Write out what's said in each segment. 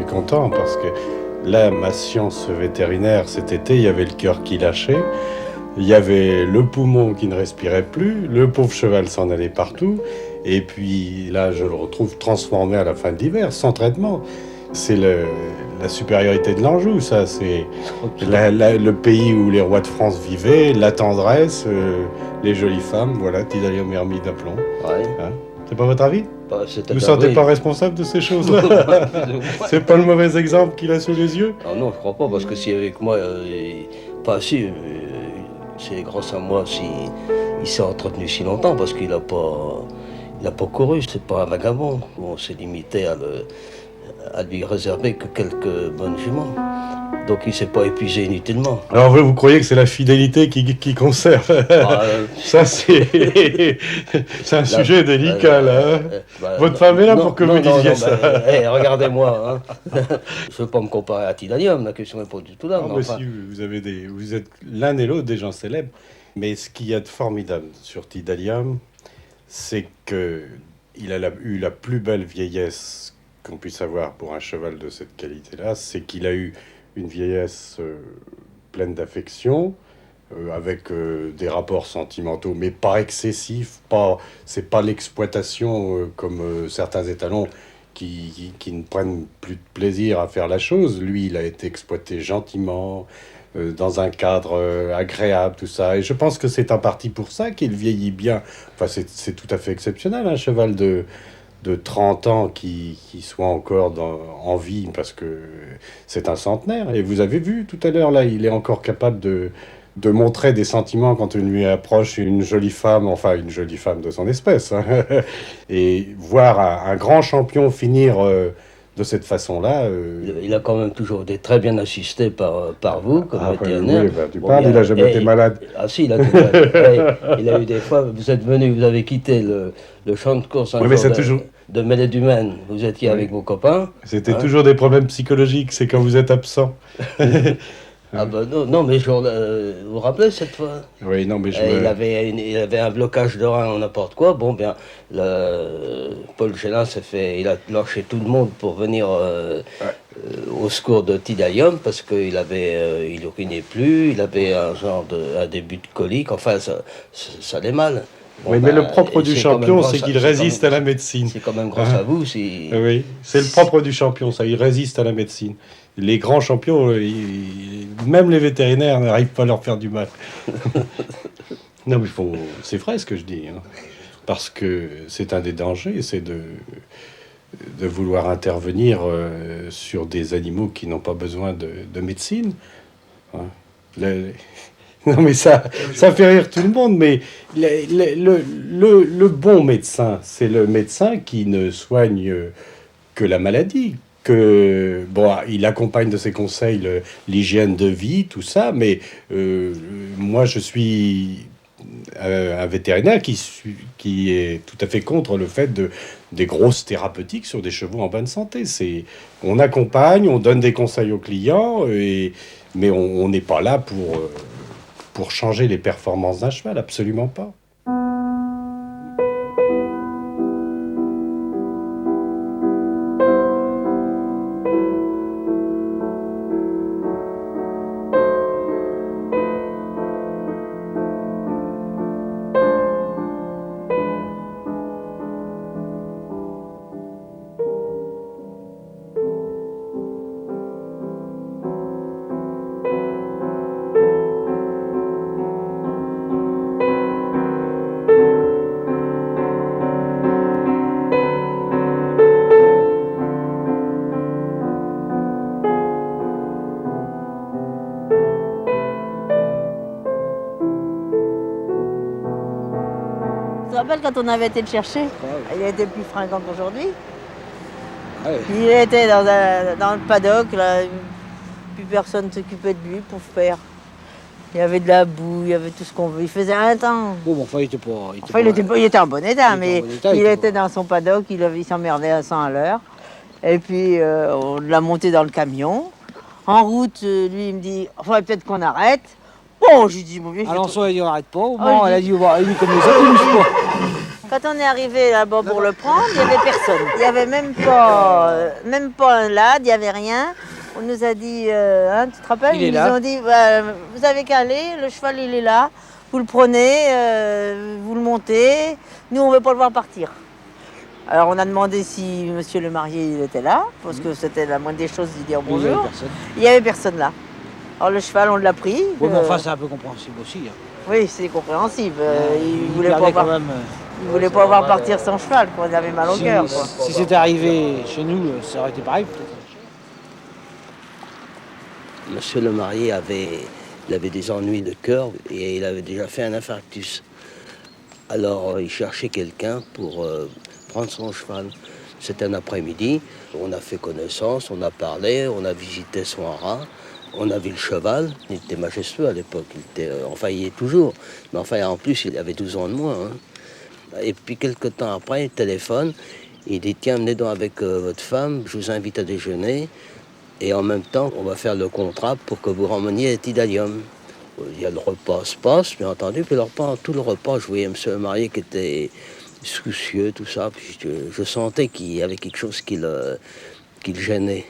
suis content parce que là, ma science vétérinaire, cet été, il y avait le cœur qui lâchait, il y avait le poumon qui ne respirait plus, le pauvre cheval s'en allait partout, et puis là, je le retrouve transformé à la fin de l'hiver, sans traitement. C'est la supériorité de l'Anjou, ça, c'est le pays où les rois de France vivaient, la tendresse, les jolies femmes, voilà, Tidalium Hermie d'Aplomb. Ouais. Hein, c'est pas votre avis? Vous Vous ne sentez pas responsable de ces choses-là? C'est pas le mauvais exemple qu'il a sous les yeux? Ah non, je crois pas, parce que si avec moi, c'est grâce à moi il s'est entretenu si longtemps, parce qu'il a pas couru, c'est pas un vagabond. On s'est limité à lui réserver que quelques bonnes juments. Donc il s'est pas épuisé inutilement. Alors vous croyez que c'est la fidélité qui conserve? Ça c'est un sujet délicat là. Votre femme est là pour que vous disiez ça. Regardez-moi, hein. Je veux pas me comparer à Tidalium, la question n'est pas du tout là. Non, mais enfin... si vous êtes l'un et l'autre des gens célèbres. Mais ce qu'il y a de formidable sur Tidalium, c'est que il a eu la plus belle vieillesse qu'on puisse avoir pour un cheval de cette qualité-là, c'est qu'il a eu une vieillesse pleine d'affection, avec des rapports sentimentaux, mais pas excessifs. C'est pas l'exploitation comme certains étalons qui ne prennent plus de plaisir à faire la chose. Lui, il a été exploité gentiment, dans un cadre agréable, tout ça. Et je pense que c'est en partie pour ça qu'il vieillit bien. Enfin, c'est tout à fait exceptionnel, un cheval de 30 ans qui soit encore en vie, parce que c'est un centenaire. Et vous avez vu tout à l'heure, là, il est encore capable de montrer des sentiments quand on lui approche une jolie femme, enfin une jolie femme de son espèce. Hein. Et voir un grand champion finir de cette façon-là... Il a quand même toujours été très bien assisté par vous, comme vétérinaire. Oui, tu parles, il n'a jamais été malade. Ah si, il a il a eu des fois, vous êtes venu, vous avez quitté le champ de course un jour de mêlée du Maine. Vous étiez avec vos copains. C'était toujours des problèmes psychologiques, c'est quand vous êtes absent. Ah ben non, mais vous vous rappelez cette fois? Oui, non, mais il avait un blocage de rein ou n'importe quoi. Bon, bien, Paul Gélin il a lâché tout le monde pour venir au secours de Tidalium, parce qu'il il urinait plus, il avait un début de colique, enfin, ça allait mal. Bon, oui, mais le propre du champion, c'est qu'il résiste à la médecine. C'est quand même grâce à vous. Oui, c'est le propre du champion, ça, il résiste à la médecine. Les grands champions, même les vétérinaires n'arrivent pas à leur faire du mal. Non, mais c'est vrai ce que je dis, hein. Parce que c'est un des dangers, c'est de vouloir intervenir sur des animaux qui n'ont pas besoin de médecine. Hein. Non, mais ça fait rire tout le monde, mais le bon médecin, c'est le médecin qui ne soigne que la maladie. Il accompagne de ses conseils l'hygiène de vie, tout ça, mais moi je suis un vétérinaire qui est tout à fait contre le fait des grosses thérapeutiques sur des chevaux en bonne santé. On accompagne, on donne des conseils aux clients, mais on n'est pas là pour changer les performances d'un cheval, absolument pas. Tu te rappelles quand on avait été le chercher? Il était plus fringant qu'aujourd'hui. Ouais. Il était dans le paddock, là, plus personne ne s'occupait de lui, pauvre père. Il y avait de la boue, il y avait tout ce qu'on veut. Il faisait un temps. Bon, enfin, il était pas... Il était en bon état, mais il était dans son paddock, il s'emmerdait à 100 à l'heure. Et puis, on l'a monté dans le camion. En route, lui, il me dit, il faudrait peut-être qu'on arrête. Bon, j'ai dit, mon vieux... Alençon, il dit, on n'arrête pas. Bon, elle a dit, il est comme les autres, il bouge pas. Quand on est arrivé là-bas pour le prendre, il n'y avait personne. Il n'y avait même pas un lad, il n'y avait rien. On nous a dit, tu te rappelles? Il est Ils là. nous ont dit, bah, vous avez qu'à aller, le cheval il est là, vous le prenez, vous le montez, nous on ne veut pas le voir partir. Alors on a demandé si monsieur le marié il était là, parce que c'était la moindre des choses de dire Il n'y avait bonjour. personne. Il n'y avait personne là. Alors le cheval on l'a pris. Oui, mais enfin, c'est un peu compréhensible aussi. Hein. Oui, c'est compréhensible. Il Il voulait pas perdait quand voir. même. Il voulait pas voir partir son cheval, quoi. Il avait mal au cœur, quoi. Si c'était arrivé chez nous, ça aurait été pareil peut-être. Monsieur le marié il avait des ennuis de cœur et il avait déjà fait un infarctus. Alors il cherchait quelqu'un pour prendre son cheval. C'était un après-midi, on a fait connaissance, on a parlé, on a visité son haras, on a vu le cheval. Il était majestueux à l'époque, enfin il est toujours, mais enfin en plus il avait 12 ans de moins. Hein. Et puis quelques temps après, il téléphone, il dit tiens venez donc avec votre femme, je vous invite à déjeuner. Et en même temps, on va faire le contrat pour que vous rameniez Tidalium. Il y a le repas se passe, bien entendu, puis tout le repas, je voyais monsieur le marié qui était soucieux, tout ça, puis je sentais qu'il y avait quelque chose qui le gênait.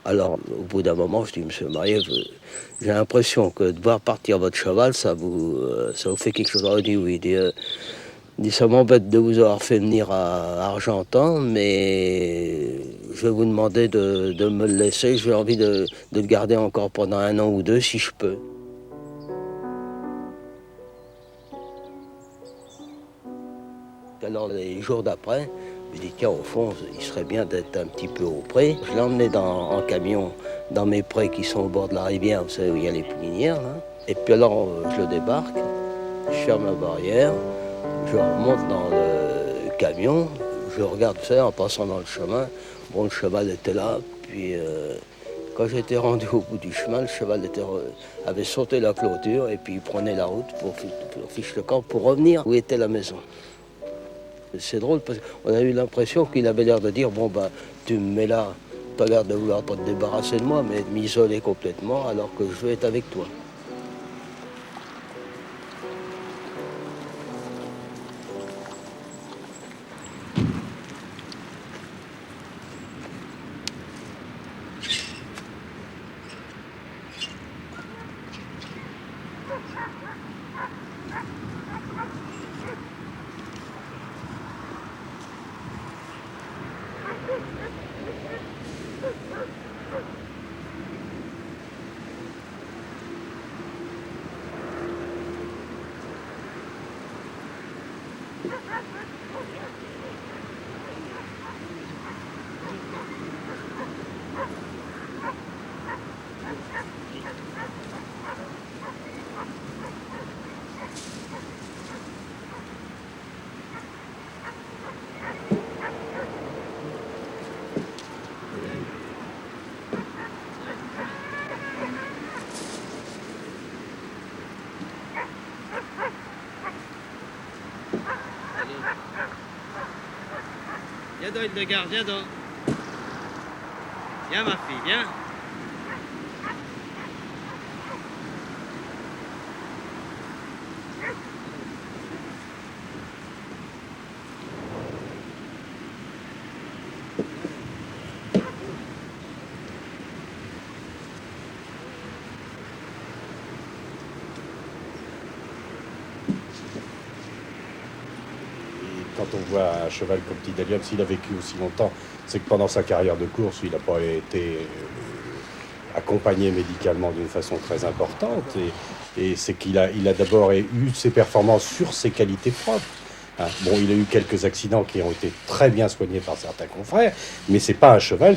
Alors, au bout d'un moment, je dis, monsieur le marié, j'ai l'impression que de voir partir votre cheval, ça vous fait quelque chose. Alors, il dit oui, il dit, ça m'embête de vous avoir fait venir à Argentan, mais je vais vous demander de me le laisser. J'ai envie de le garder encore pendant 1 an ou 2, si je peux. Alors, les jours d'après, je dis, tiens, au fond, il serait bien d'être un petit peu au pré. Je l'ai emmené en camion dans mes prés qui sont au bord de la rivière, vous savez, où il y a les poulinières. Là. Et puis alors, je le débarque, je ferme la barrière. Je remonte dans le camion, je regarde ça en passant dans le chemin. Bon, le cheval était là, puis quand j'étais rendu au bout du chemin, le cheval avait sauté la clôture et puis il prenait la route pour Fiche-le-Camp pour revenir où était la maison. C'est drôle parce qu'on a eu l'impression qu'il avait l'air de dire bon ben tu me mets là, pas l'air de vouloir pas te débarrasser de moi, mais de m'isoler complètement alors que je veux être avec toi. Viens donc, Hildegard, viens donc. Viens, ma fille, viens. Quand on voit un cheval comme Tidalium, s'il a vécu aussi longtemps, c'est que pendant sa carrière de course, il n'a pas été accompagné médicalement d'une façon très importante. Et c'est qu'il a d'abord eu ses performances sur ses qualités propres. Hein. Bon, il a eu quelques accidents qui ont été très bien soignés par certains confrères, mais c'est pas un cheval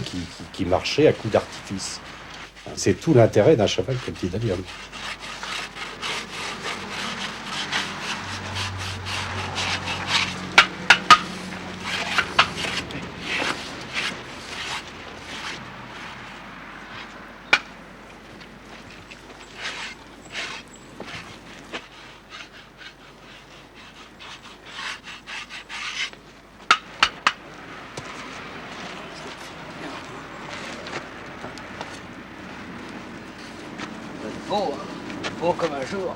qui marchait à coups d'artifice. Hein. C'est tout l'intérêt d'un cheval comme Tidalium. Beau, hein. Beau comme un jour.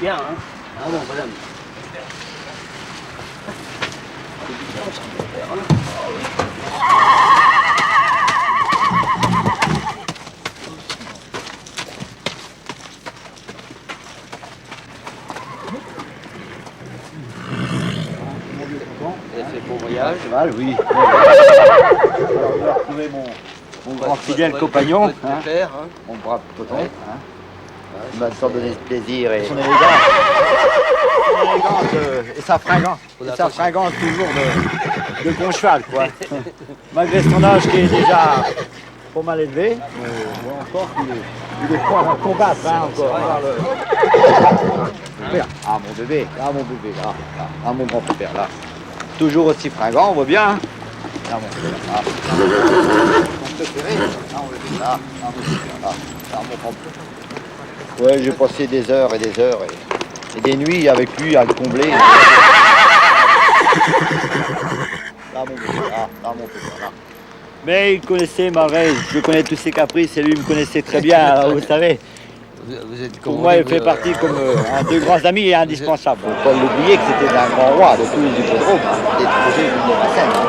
Bien, hein. Ah bon, madame. C'est bon voyage. Cheval, oui. Alors, je vais retrouver mon grand fidèle compagnon, hein, mon brave Toton. Ouais. Hein. Il m'a toujours donné ce plaisir et son élégance. Et sa fringance toujours de bon cheval, quoi. Malgré son âge qui est déjà pas mal élevé, on voit encore qu'il est prêt à combattre, hein, encore. Ah, mon bébé, là, là, mon grand père, là. Toujours aussi fringant, on voit bien. Hein. Là, mon bébé, là. Ton préféré, là, on le fait là. Là, mon bébé, là. Là, mon grand père. Ouais, j'ai passé des heures et des nuits avec lui à le combler. Là, mon bébé, là, mon bébé, là. Mais il connaissait malgré, je connais tous ses caprices et lui me connaissait très bien, alors, vous savez. Vous êtes Pour moi, il fait partie comme un de grands amis et indispensable. Il ne faut pas l'oublier que c'était un grand roi de tous les hippodromes, des projets de Vincennes.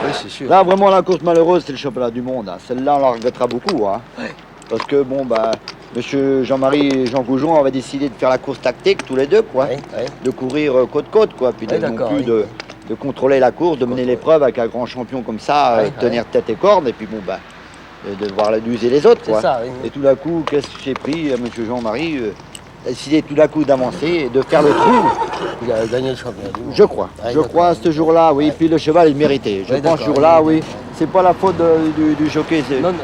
Oui, c'est sûr. Là, vraiment, la course malheureuse, c'est le championnat du monde. Hein. Celle-là, on la regrettera beaucoup. Hein. Ouais. Parce que, bon, bah, monsieur Jean-Marie et Jean Goujon avaient décidé de faire la course tactique, tous les deux, quoi. Ouais, ouais. De courir côte-côte, quoi. Puis Ouais, non plus oui. de contrôler la course, de mener l'épreuve avec un grand champion comme ça, Ouais, tenir tête et corde, et puis, bon, bah, de voir d'user les autres, quoi. C'est ça, oui. Et tout d'un coup, qu'est-ce que j'ai pris, monsieur Jean-Marie a décidé tout d'un coup d'avancer et de faire le trou. Il a gagné le championnat du monde. Je crois. Ouais, Je crois ce jour-là, oui. Puis le cheval, il méritait. Je Ouais, pense ce d'accord, jour-là, oui. oui. C'est pas la faute du jockey. Non, non.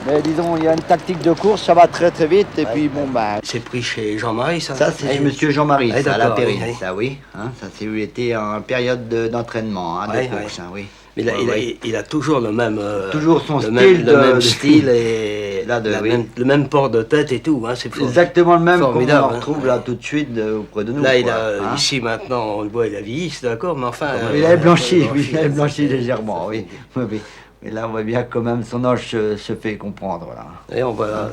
Mais disons, il y a une tactique de course, ça va très très vite. Et Ouais. puis bon, bah. C'est pris chez Jean-Marie, ça. Ça, c'est Ouais. monsieur Jean-Marie, Ouais, ça, à la d'accord, Périne, oui. ça, oui. Hein, ça, c'est où il était en période d'entraînement, hein, Ouais, de course, ouais. hein, oui. Mais il a toujours le même. Toujours son le style le même style et Là, oui. le même port de tête et tout. Hein, c'est Exactement le même qu'on formidable, hein. retrouve là tout de suite auprès de nous. Là, il quoi, a hein. ici maintenant, on le voit, il a vieilli, c'est d'accord, mais enfin. Il avait blanchi, oui, il avait blanchi légèrement, oui. Oui, oui. Mais là, on voit bien quand même son âge se fait comprendre, là. Et on voit. Là,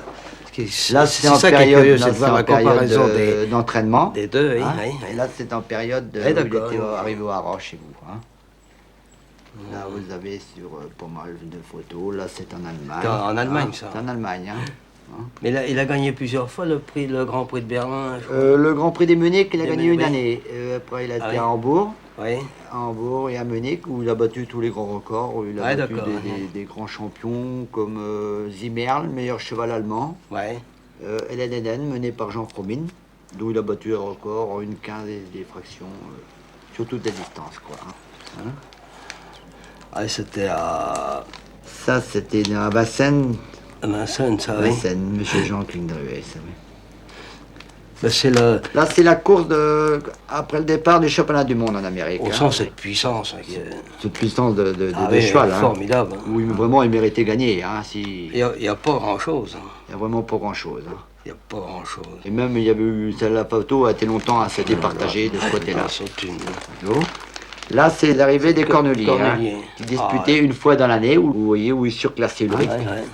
c'est c'est en ça qui est période, curieux, là, c'est de voir en la période comparaison d'entraînement. des deux, oui. Hein. Oui, Et là, c'est en période où il d'accord, était oui. arrivé au Havre chez vous. Hein. Là, vous avez sur pas mal de photos. Là, c'est en Allemagne. C'est en Allemagne, hein. ça. C'est en Allemagne. Hein. Mais là, il a gagné plusieurs fois le Grand Prix de Berlin. Je crois. Le Grand Prix des Munich, il a Des gagné une Munich. année. Après, il a été oui. à Hambourg. Oui. À Hambourg et à Munich, où il a battu tous les grands records. Où il a Ouais, battu d'accord, des grands champions comme Zimmerl, meilleur cheval allemand. Ouais. Hélène Eden, mené par Jean Fromin, d'où il a battu un record en 1/15 des fractions sur toutes les distances, quoi. Hein. Ah, c'était à Ça, c'était à Vincennes, Vincennes, ça, oui. Vincennes, monsieur Jean Klingdruet, ça, oui. Ben, c'est le. Là, c'est la course après le départ du championnat du monde en Amérique. On hein. sent cette puissance. Hein, qui est- Cette puissance de Ah de oui, cheval. Hein. formidable. Hein. Oui, vraiment, il méritait gagner. Hein, si... Il n'y a pas grand-chose. Hein. Il n'y a vraiment pas grand-chose. Hein. Il n'y a pas grand-chose. Et même, il y avait eu, la photo a été longtemps à se départager de ce côté-là. C'est une. Oh. Là, c'est l'arrivée des Corneliers, Corneliers. hein, qui disputaient une fois dans l'année, où vous voyez où ils surclassaient le Ouais, rythme. ouais.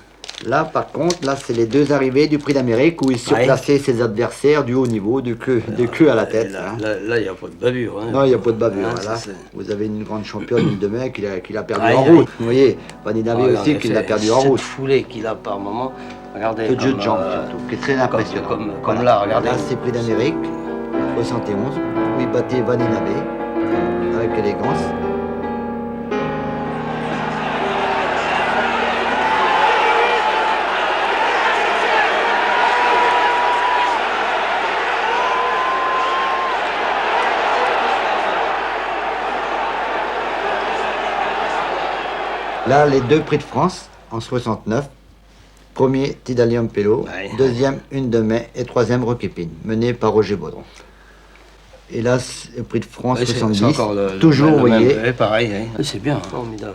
Là, par contre, là, c'est les deux arrivées du Prix d'Amérique où ils surclassaient ses adversaires du haut niveau, de queue à la tête. Là, hein. il n'y a pas de bavure. Hein. Non, il n'y a pas de bavure. Hein, Là, c'est- vous avez une grande championne demain qui l'a perdu Aïe, en aïe. route. Vous voyez, Vanina Ah, en aussi qui l'a effet, perdu en cette route. foulée qu'il a par moment. Regardez. Le jeu de comme, jambes surtout, qui est très impressionnant. comme là, regardez. Là, c'est Prix d'Amérique, 71, où il battait Vanina avec élégance. Là, les deux prix de France, en 69. Premier, Tidalium Pello. Ouais. Deuxième, Une de mai. Et troisième, Roquépine, mené par Roger Baudron. Et là, le prix de France, Ouais, c'est 70. encore toujours, vous voyez. Même, pareil. Hein. C'est bien. Formidable.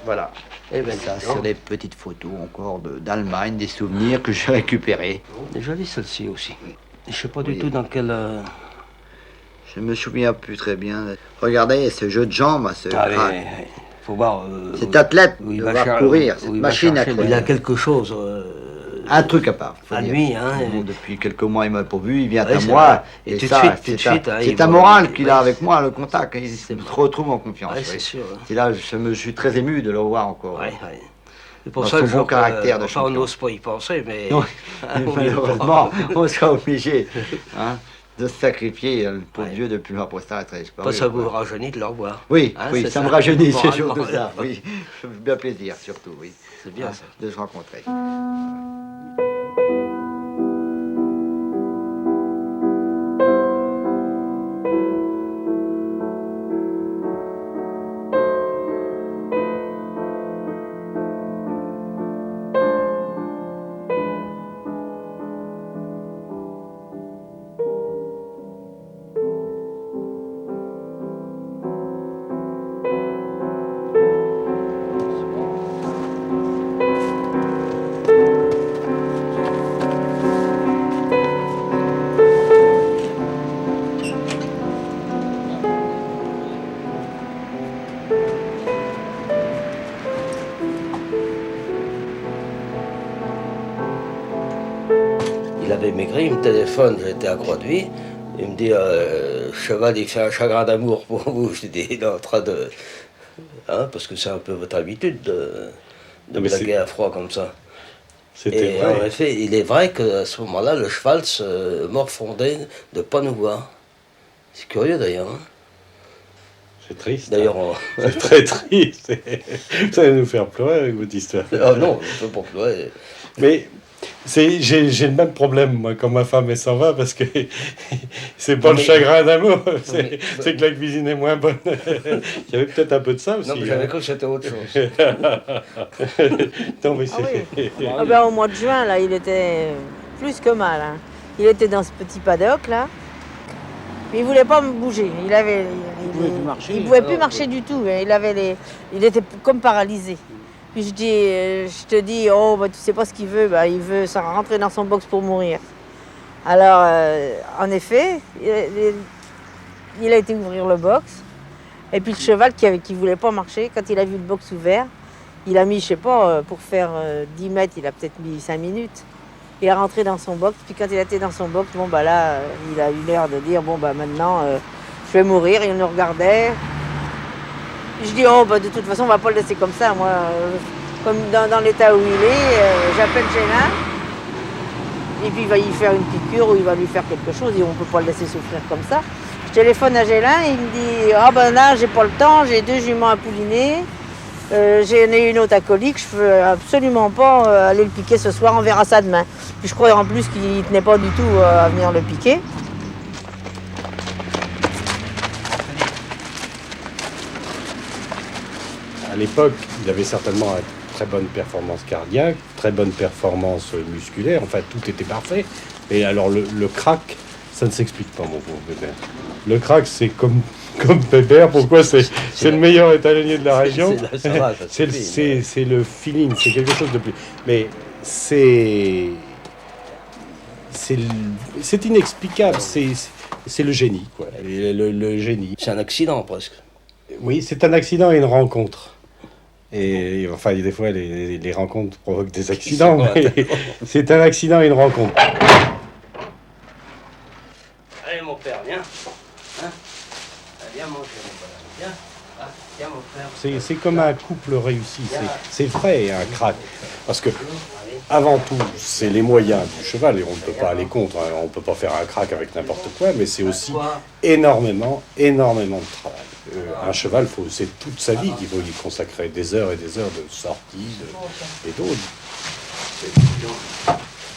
Voilà. Eh ben, Ça, dis sur donc. des petites photos encore d'Allemagne, des souvenirs que j'ai récupérés. C'est joli celle-ci aussi. Je sais pas du Oui. tout dans quel. Je me souviens plus très bien. Regardez ce jeu de jambes, ce Ah, crâne. mais, faut voir. cet athlète où il de va voir cher- courir, où cette il va machine à chercher. courir. Il a quelque chose un truc à part. Faut à dire. lui, hein. Bon, depuis quelques mois, il m'a pas vu, il vient Ouais, à c'est moi. vrai. Et tout de ça, suite, tout de c'est suite, hein, il c'est un va- moral qu'il a ouais. avec moi, le contact. Il C'est se vrai. retrouve en confiance. Ouais, oui. c'est sûr. Hein. Et là, je suis très ému de le revoir encore. Ouais, ouais. C'est pour Dans ça son que bon caractère de enfin, on champion. n'ose pas y penser, mais... Oui. Ah, oui, Malheureusement, on sera obligé hein, de se sacrifier pour Ouais. Dieu depuis ma retraite. Pas ça vous rajeunit de le revoir. Oui, Hein, oui, c'est ça me rajeunit, c'est Moralement, surtout ça. Oui, ça me fait bien plaisir, surtout, oui. C'est bien Hein, ça. de se rencontrer. Il avait maigri, il me téléphone, j'étais à Croix-de-Vie. Il me dit, cheval, il fait un chagrin d'amour pour vous. Je dis, il est en train de... Hein, parce que c'est un peu votre habitude de Non, mais blaguer à froid comme ça. C'était Et en vrai. effet, il est vrai qu'à ce moment-là, le cheval se morfondait de ne pas nous voir. C'est curieux d'ailleurs. Hein. C'est triste. D'ailleurs, hein. C'est très triste. Vous allez nous faire pleurer avec votre histoire. Ah non, je peux pas pleurer. Mais j'ai le même problème, moi, quand ma femme elle s'en va, parce que c'est pas Non, le mais- chagrin d'amour, mais- c'est que la cuisine est moins bonne. Il y avait peut-être un peu de ça aussi. Non, mais hein. j'avais cru que c'était autre chose. Non, mais Ah c'est. Ah ben, au mois de juin, là, il était plus que mal. Hein. Il était dans ce petit paddock, là. Mais il voulait pas me bouger. pouvait plus marcher. Il pouvait plus Alors, marcher du tout. Hein. Il était comme paralysé. Puis je te dis, oh, bah, tu sais pas ce qu'il veut. Bah, il veut ça rentrer dans son box pour mourir. Alors, en effet, il a été ouvrir le box. Et puis le cheval qui voulait pas marcher, quand il a vu le box ouvert, il a mis, je sais pas, pour faire 10 mètres, il a peut-être mis 5 minutes. Il est rentré dans son box, puis quand il était dans son box, bon bah là, il a eu l'air de dire, bon bah maintenant, je vais mourir. Il nous regardait. Je dis, oh bah de toute façon, on va pas le laisser comme ça. Moi, comme dans l'état où il est, j'appelle Gélin. Et puis il va y faire une piqûre ou il va lui faire quelque chose et on peut pas le laisser souffrir comme ça. Je téléphone à Gélin, il me dit, ah ben là, j'ai pas le temps, j'ai 2 juments à pouliner. J'en ai une autre à colique, je peux absolument pas aller le piquer ce soir, on verra ça demain. Puis je crois en plus qu'il tenait pas du tout à venir le piquer. À l'époque, il avait certainement une très bonne performance cardiaque, très bonne performance musculaire, enfin tout était parfait. Et alors le crack, ça ne s'explique pas, mon pauvre Bébert. Le crack, c'est comme Bébert, pourquoi c'est le meilleur étalonnier de la région. Ça va, ça C'est suffit, c'est le feeling, c'est quelque chose de plus. Mais c'est inexplicable, c'est le génie, quoi. Le génie. C'est un accident presque. Oui, c'est un accident et une rencontre. Et enfin, des fois, les rencontres provoquent des accidents, mais c'est un accident et une rencontre. Allez mon père, viens. Hein? Viens manger mon père. Viens. Ah, viens mon frère. C'est comme un couple réussi. C'est vrai, un crack. Parce que, avant tout, c'est les moyens du cheval et on ne peut pas aller contre. Hein. On ne peut pas faire un crack avec n'importe quoi, mais c'est aussi énormément de travail. Un cheval, c'est toute sa vie qu'il faut y consacrer des heures et des heures de sortie et d'autres.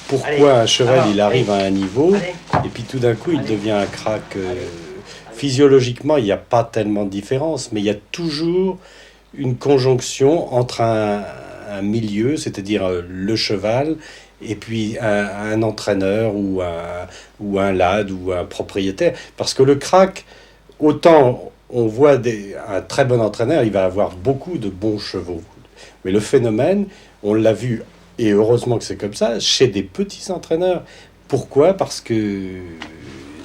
Pourquoi un cheval, il arrive à un niveau et puis tout d'un coup, il devient un crack. Physiologiquement, il n'y a pas tellement de différence, mais il y a toujours une conjonction entre un milieu, c'est-à-dire le cheval, et puis un entraîneur ou un lad ou un propriétaire. Parce que le crack, autant on voit un très bon entraîneur, il va avoir beaucoup de bons chevaux. Mais le phénomène, on l'a vu, et heureusement que c'est comme ça, chez des petits entraîneurs. Pourquoi ? Parce que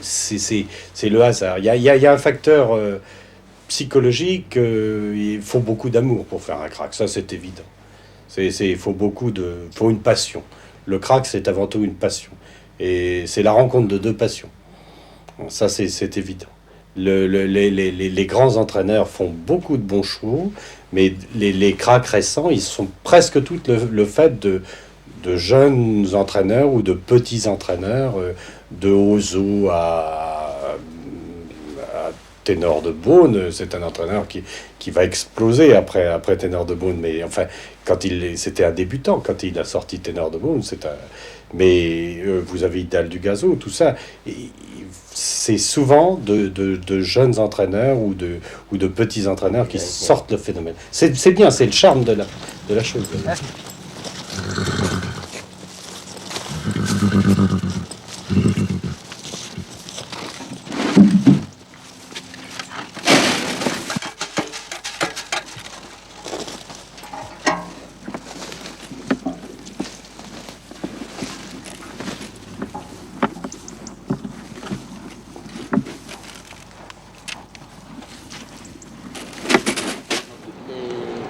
c'est le hasard. Il y a un facteur psychologique, il faut beaucoup d'amour pour faire un crack, ça c'est évident. Il faut une passion. Le crack, c'est avant tout une passion. Et c'est la rencontre de deux passions. Ça, c'est évident. Les grands entraîneurs font beaucoup de bons chevaux, mais les cracks récents, ils sont presque tous le fait de jeunes entraîneurs ou de petits entraîneurs, de Ozo à Ténor de Beaune. C'est un entraîneur qui va exploser après Ténor de Beaune, mais enfin, c'était un débutant quand il a sorti Ténor de Beaune. Mais vous avez Hidalgo du Gazo, tout ça. C'est souvent de jeunes entraîneurs ou de petits entraîneurs qui sortent le phénomène. C'est bien, c'est le charme de la chose.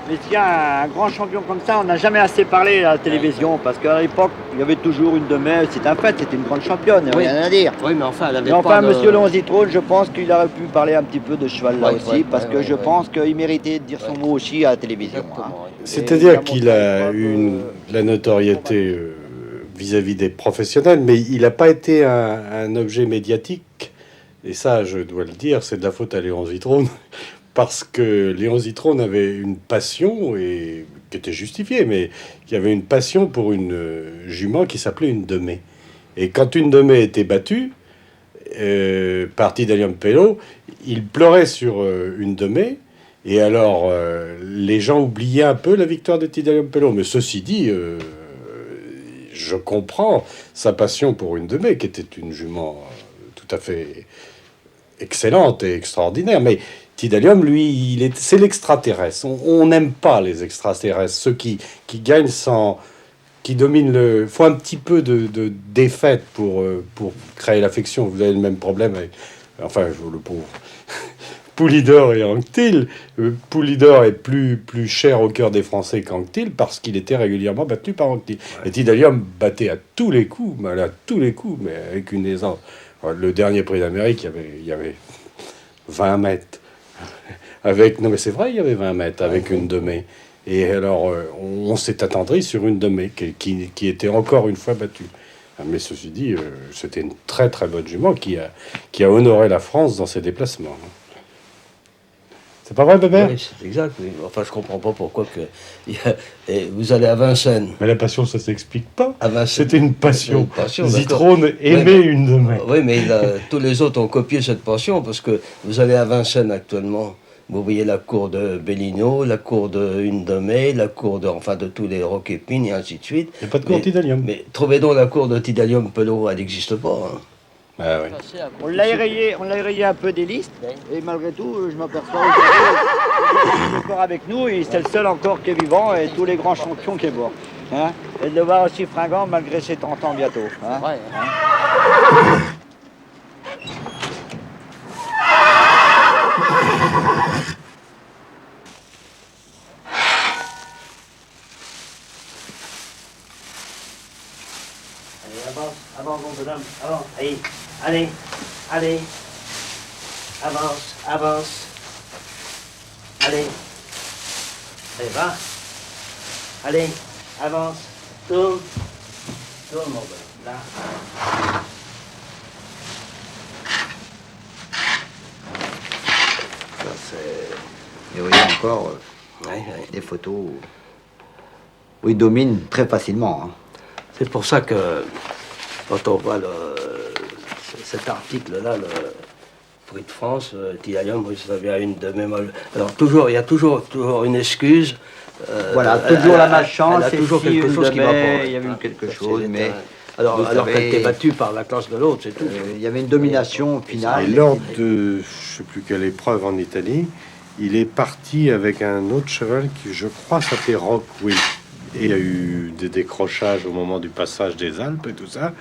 Mais tiens, un grand champion comme ça, on n'a jamais assez parlé à la télévision, parce qu'à l'époque, il y avait toujours une de mai, c'est un fait, c'était une grande championne, Oui. rien à dire. Oui, mais enfin, elle avait Mais enfin, pas de... monsieur Léon Zitrone, je pense qu'il aurait pu parler un petit peu de cheval là Ouais, aussi, ouais, parce ouais, que ouais, je ouais. pense qu'il méritait de dire son mot aussi à la télévision. Exactement, Hein. oui. C'est-à-dire Et qu'il a montré eu preuve, la notoriété vis-à-vis des professionnels, mais il n'a pas été un objet médiatique. Et ça, je dois le dire, c'est de la faute à Léon Zitrone, parce que Léon Zitrone avait une passion, et qui était justifiée, mais qui avait une passion pour une jument qui s'appelait une de mai. Et quand une de mai était battue par Tidalium Pello, il pleurait sur une de mai. Et alors, les gens oubliaient un peu la victoire de Tidalium Pello. Mais ceci dit, je comprends sa passion pour une de mai, qui était une jument tout à fait excellente et extraordinaire. Mais Tidalium, lui, c'est l'extraterrestre. On n'aime pas les extraterrestres, ceux qui gagnent sans... qui dominent le... Il faut un petit peu de défaite pour créer l'affection. Vous avez le même problème avec... Enfin, le pauvre... Poulidor et Anquetil. Poulidor est plus cher au cœur des Français qu'Anquetil parce qu'il était régulièrement battu par Anquetil. Ouais. Et Tidalium battait à tous les coups, mais avec une aisance. Le dernier prix d'Amérique, il y avait 20 mètres. Non, mais c'est vrai, il y avait 20 mètres avec une de mai. Et alors, on s'est attendri sur une de mai qui était encore une fois battue. Mais ceci dit, c'était une très très bonne jument qui a honoré la France dans ses déplacements. C'est pas vrai, Bébert? Oui, c'est exact. Oui. Enfin, je comprends pas pourquoi et vous allez à Vincennes. Mais la passion, ça s'explique pas. À Vincennes. C'était une passion. Une passion, Zitrone aimait une de mai. Oui, mais tous les autres ont copié cette passion parce que vous allez à Vincennes actuellement. Vous voyez la cour de Bellino, la cour de Une de Mai, la cour de tous les Roquépines et ainsi de suite. Il n'y a pas de cour Tidalium. Mais trouvez donc la cour de Tidalium Pello, elle n'existe pas. Hein. Ah, oui. On l'a érayé un peu des listes, et malgré tout, je m'aperçois qu'il est encore avec nous, et c'est le seul encore qui est vivant, et tous les grands champions qui est mort. Hein, et de le voir aussi fringant malgré ses 30 ans bientôt. Hein. Ouais, hein. Avance, mon bonhomme, avance, allez, avance, allez, va, allez, avance, tourne, mon bonhomme, là. Ça, c'est... Et vous voyez encore des photos où il domine très facilement. Hein. C'est pour ça que quand on voit cet article-là, le Prix de France, Tidalium, vous savez, à une de même. Alors il y a toujours une excuse. Voilà, toujours la malchance. Elle a toujours quelque chose qui va pas. Il y avait eu quelque chose, mais... Alors qu'elle était battue par la classe de l'autre, c'est tout. Il y avait une domination finale. Et lors de, je sais plus quelle épreuve en Italie, il est parti avec un autre cheval qui, je crois, s'appelait Rockwill. Et il y a eu des décrochages au moment du passage des Alpes et tout ça.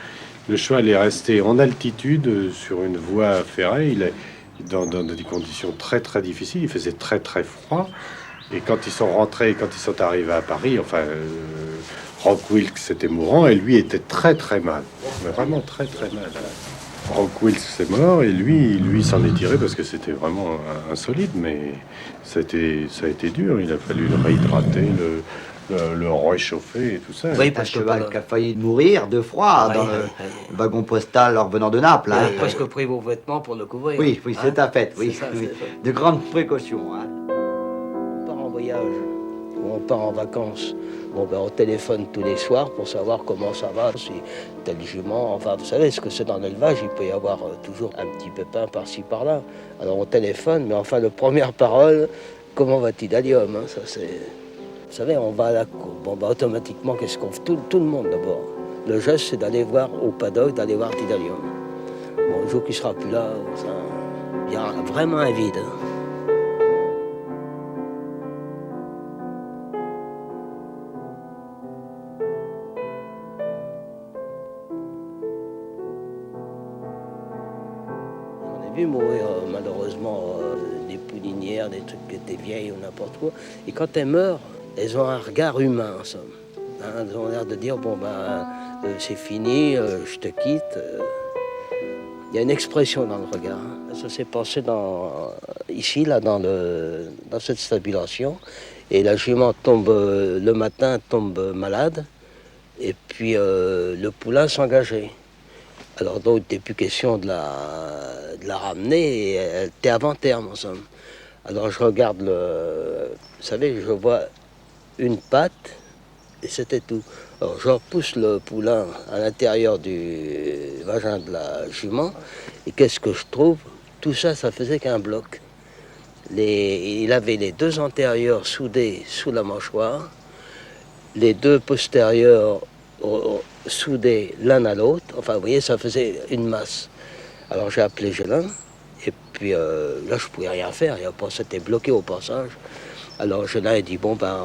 Le cheval est resté en altitude sur une voie ferrée. Il est dans des conditions très très difficiles. Il faisait très très froid. Et quand ils sont rentrés, quand ils sont arrivés à Paris, enfin, Rock Wilkes était mourant et lui était très très mal, mais vraiment très très mal. Rock Wilkes est mort et lui s'en est tiré parce que c'était vraiment insolite, mais ça a été dur. Il a fallu le réhydrater, le réchauffer et tout ça. Oui, Un parce que cheval qui a failli mourir de froid dans le wagon postal en revenant de Naples. Il Hein. a presque pris vos vêtements pour le couvrir. Oui, oui, c'est un fait. Oui, ça, oui. c'est ça. De grandes précautions. Hein. On part en voyage ou on part en vacances. Bon, ben, on téléphone tous les soirs pour savoir comment ça va, si tel jument, enfin, vous savez, ce que c'est dans l'élevage, il peut y avoir toujours un petit pépin par-ci, par-là. Alors on téléphone, mais enfin, la première parole, comment va Tidalium, hein, ça c'est... Vous savez, on va à la cour. Bon, ben, automatiquement, qu'est-ce qu'on fait tout le monde d'abord. Le geste, c'est d'aller voir au paddock, d'aller voir Tidalium. Bon, le jour qu'il sera plus là, il y a vraiment un vide. Hein. Vu mourir malheureusement des poulinières, des trucs qui étaient vieilles ou n'importe quoi. Et quand elles meurent, elles ont un regard humain en somme. Hein, elles ont l'air de dire bon ben c'est fini, je te quitte. Il y a une expression dans le regard. Hein. Ça s'est passé ici, là, dans cette stabulation. Et la jument tombe le matin, tombe malade. Et puis le poulain s'engageait. Alors donc, il n'était plus question de la ramener, et elle était avant terme, en somme. Alors je regarde vous savez, je vois une patte, et c'était tout. Alors je repousse le poulain à l'intérieur du vagin de la jument, et qu'est-ce que je trouve? Tout ça, ça faisait qu'un bloc. Il avait les deux antérieurs soudés sous la mâchoire, les deux postérieurs soudés l'un à l'autre. Enfin, vous voyez, ça faisait une masse. Alors j'ai appelé Gélin, et puis là, je ne pouvais rien faire. C'était bloqué au passage. Alors Gélin a dit, bon, ben,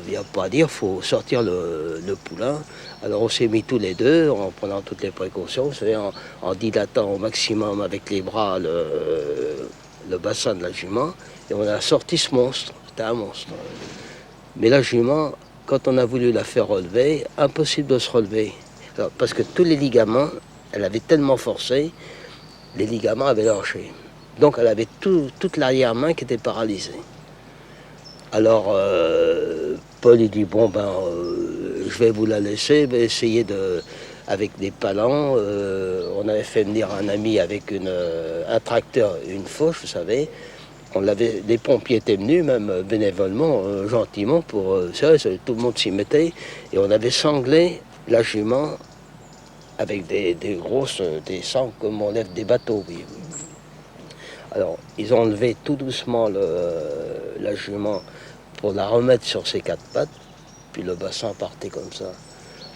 il n'y a pas à dire, il faut sortir le poulain. Alors on s'est mis tous les deux, en prenant toutes les précautions, vous savez, en dilatant au maximum avec les bras le bassin de la jument, et on a sorti ce monstre. C'était un monstre. Mais la jument, quand on a voulu la faire relever, impossible de se relever. Alors, parce que tous les ligaments, elle avait tellement forcé, les ligaments avaient lâché. Donc elle avait toute l'arrière-main qui était paralysée. Alors Paul il dit bon ben je vais vous la laisser, mais essayez avec des palans. On avait fait venir un ami avec un tracteur, une fauche, vous savez. Les pompiers étaient venus, même bénévolement, gentiment, pour tout le monde s'y mettait. Et on avait sanglé la jument avec des sangles comme on lève des bateaux. Oui. Alors, ils ont enlevé tout doucement la jument pour la remettre sur ses quatre pattes, puis le bassin partait comme ça.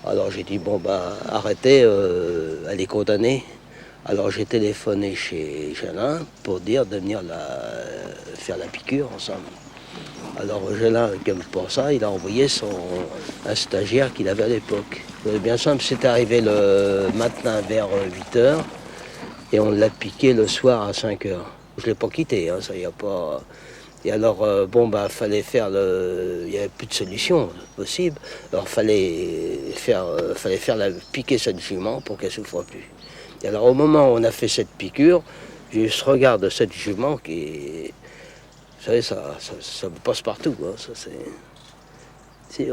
Alors j'ai dit, bon, bah, arrêtez, elle est condamnée. Alors j'ai téléphoné chez Gélin pour dire de venir faire la piqûre ensemble. Alors Gélin, comme pour ça, il a envoyé un stagiaire qu'il avait à l'époque. Bien simple, c'est arrivé le matin vers 8h et on l'a piqué le soir à 5h. Je ne l'ai pas quitté, hein, ça y a pas... Et alors, bon, bah, fallait faire il n'y avait plus de solution possible. Alors, fallait piquer cette jument pour qu'elle ne souffre plus. Et alors, au moment où on a fait cette piqûre, j'ai ce regard de cette jument qui... Vous savez, ça me passe partout. Hein, c'est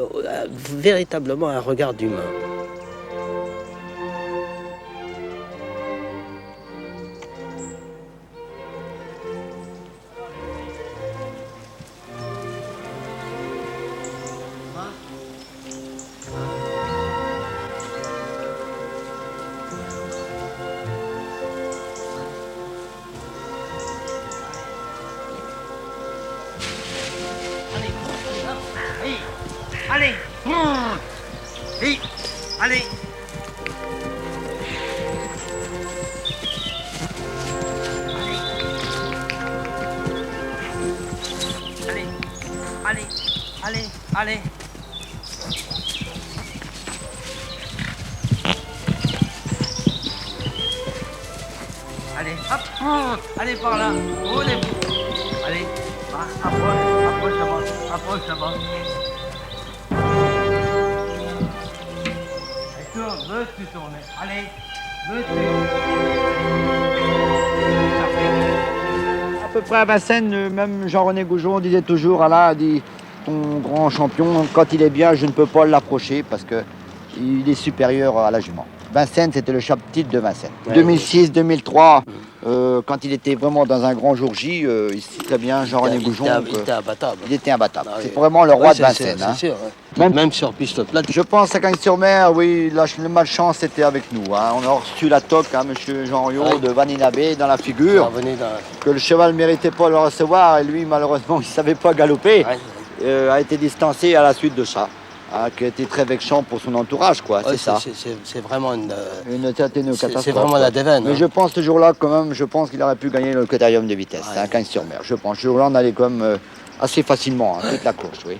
véritablement un regard d'humain. Allez, oui, allez. Allez. Allez, hop, allez par là. Allez, approche là-bas. veux-tu tourner? Allez, veux-tu? À peu près à Vincennes, même Jean-René Goujon disait toujours, Alain, dit, ton grand champion, quand il est bien, je ne peux pas l'approcher parce qu'il est supérieur à la jument. Vincennes, c'était le chapitre de Vincennes. Ouais, 2006, 2003, quand il était vraiment dans un grand jour J, il sait très bien, Jean-René Goujon, Il était imbattable. il était imbattable. Ah oui. C'est vraiment le roi Ouais, de Vincennes. C'est Hein. sûr. Hein. Même sur piste plate. Je pense à Cagnes-sur-Mer, oui, le malchance était avec nous. Hein. On a reçu la toque, hein, monsieur Jean Riot, Ouais. de Vaninabé dans la figure, que le cheval ne méritait pas de le recevoir, et lui, malheureusement, il ne savait pas galoper, Ouais. a été distancé à la suite de ça, hein, qui a été très vexant pour son entourage, quoi, Ouais, c'est ça. C'est vraiment une catastrophe. c'est vraiment la déveine. Mais Hein. je pense ce jour-là, quand même, je pense qu'il aurait pu gagner le critérium de vitesse, Ouais. hein, Cagnes-sur-Mer. Je pense, ce jour-là, on allait quand même assez facilement, hein, toute la course, oui.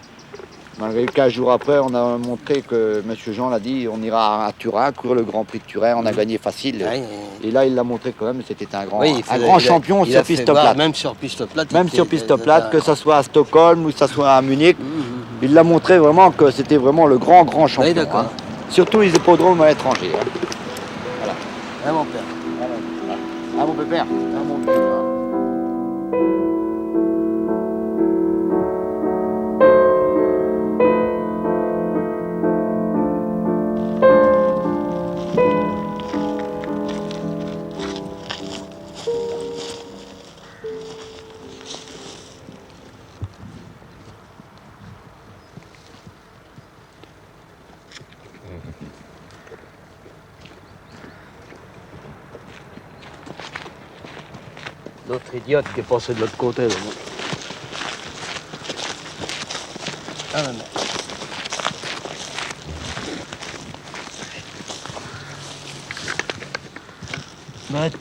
Malgré 15 jours après, on a montré que M. Jean l'a dit, on ira à Turin, courir le Grand Prix de Turin, on a gagné facile. Ouais, et là, il l'a montré quand même, c'était un grand, oui, champion sur piste voir, plate. même sur piste plate. Même sur piste plate, que ce soit à Stockholm ou que ce soit à Munich, il l'a montré vraiment que c'était vraiment le grand champion. Oui, d'accord. Hein. Surtout les hippodromes à l'étranger. Hein. Voilà. Hein, mon père. Ah, mon pépère. Ah, mon pépère. L'autre idiote qui est passé de l'autre côté. Là. Ah, non, non. Battu.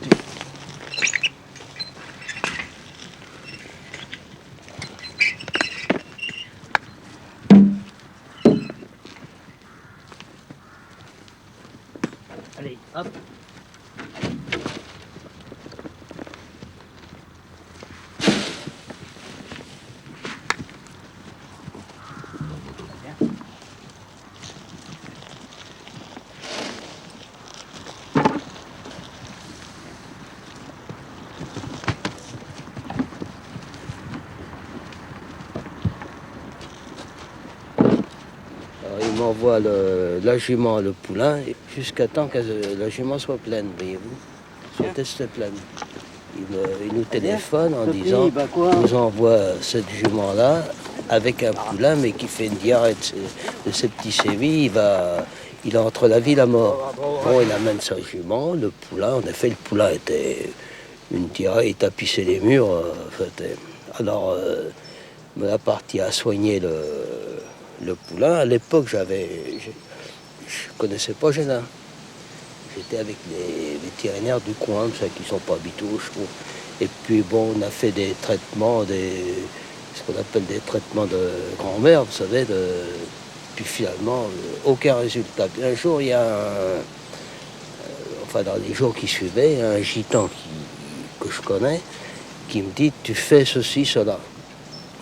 Allez, hop. Alors, il m'envoie la jument, le poulain, jusqu'à temps que la jument soit pleine, voyez-vous, soit test pleine. Il nous téléphone en disant, nous envoie cette jument-là avec un poulain, mais qui fait une diarrhée de ses petits sévis, il est entre la vie et la mort. Bon, il amène sa jument, le poulain, en effet, le poulain était une diarrhée, il tapissait les murs. Alors, on a parti à soigner le poulain. À l'époque, je connaissais pas Gélin. J'étais avec les vétérinaires du coin, ceux qui ne sont pas habitués aux chevaux. Et puis bon, on a fait des traitements, ce qu'on appelle des traitements de grand-mère, vous savez. Puis finalement, aucun résultat. Puis un jour, il y a enfin dans les jours qui suivaient, un gitan que je connais, qui me dit, tu fais ceci, cela.